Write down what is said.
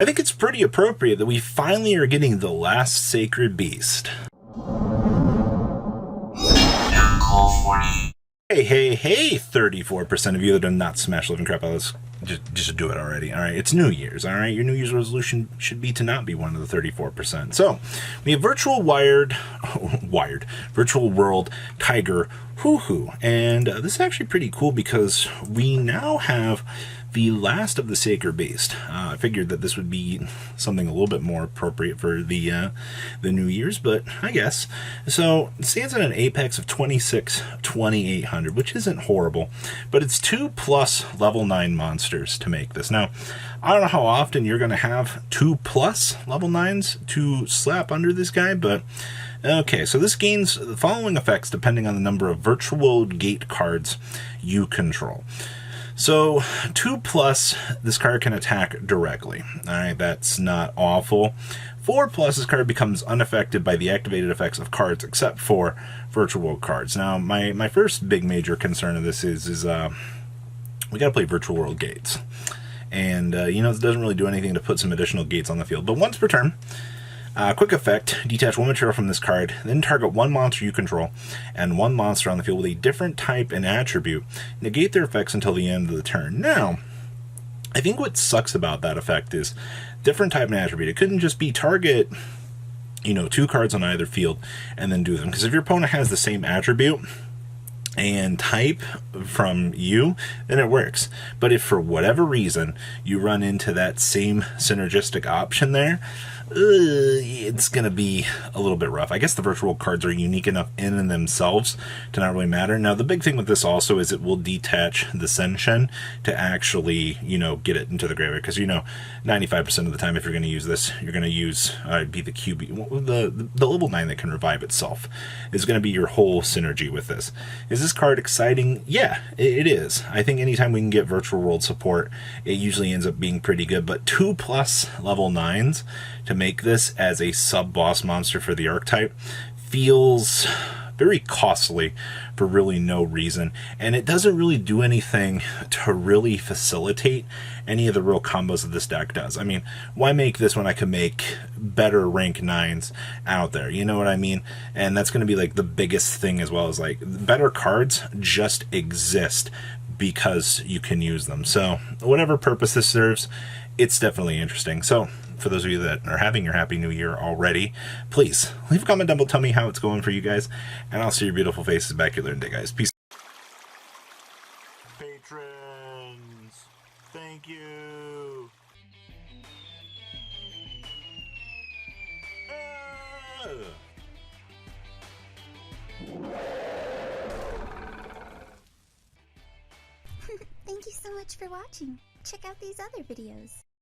I think it's pretty appropriate that we finally are getting the last sacred beast. Hey, 34% of you that do not smash living crap out of this, just do it already, alright? It's New Year's, alright? Your New Year's resolution should be to not be one of the 34%. So, we have Virtual World Tiger Hoo-Hoo, and this is actually pretty cool because we now have the last of the Sacred Beast. I figured that this would be something a little bit more appropriate for the New Year's, but I guess. So it stands at an apex of 26,800, which isn't horrible, but it's 2+ level 9 monsters to make this. Now, I don't know how often you're going to have 2+ level 9s to slap under this guy, but okay, so this gains the following effects depending on the number of virtual gate cards you control. So 2+, this card can attack directly. Alright, that's not awful. 4+, this card becomes unaffected by the activated effects of cards except for virtual world cards. Now, my first big major concern of this is we gotta play virtual world gates. And, you know, it doesn't really do anything to put some additional gates on the field. But once per turn, quick effect, detach one material from this card, then target one monster you control and one monster on the field with a different type and attribute. Negate their effects until the end of the turn. Now, I think what sucks about that effect is different type and attribute. It couldn't just be target, you know, 2 cards on either field and then do them. Because if your opponent has the same attribute and type from you, then it works. But if for whatever reason you run into that same synergistic option there, it's gonna be a little bit rough. I guess the virtual cards are unique enough in and themselves to not really matter. Now, the big thing with this also is it will detach the Senshin to actually, you know, get it into the graveyard. Because, you know, 95% of the time if you're going to use this, you're going to use be the QB, the level 9 that can revive itself is going to be your whole synergy with this. Is this card exciting? Yeah, it is. I think anytime we can get virtual world support, it usually ends up being pretty good. But 2+ level 9s to make this as a sub-boss monster for the archetype feels very costly for really no reason, and it doesn't really do anything to really facilitate any of the real combos that this deck does. I mean, why make this when I can make better rank 9s out there? You know what I mean? And that's going to be like the biggest thing, as well as like better cards just exist because you can use them. So whatever purpose this serves, it's definitely interesting. So for those of you that are having your Happy New Year already, please leave a comment down below, tell me how it's going for you guys, and I'll see your beautiful faces back here later today, guys. Peace. Patrons, thank you. Thank you so much for watching. Check out these other videos.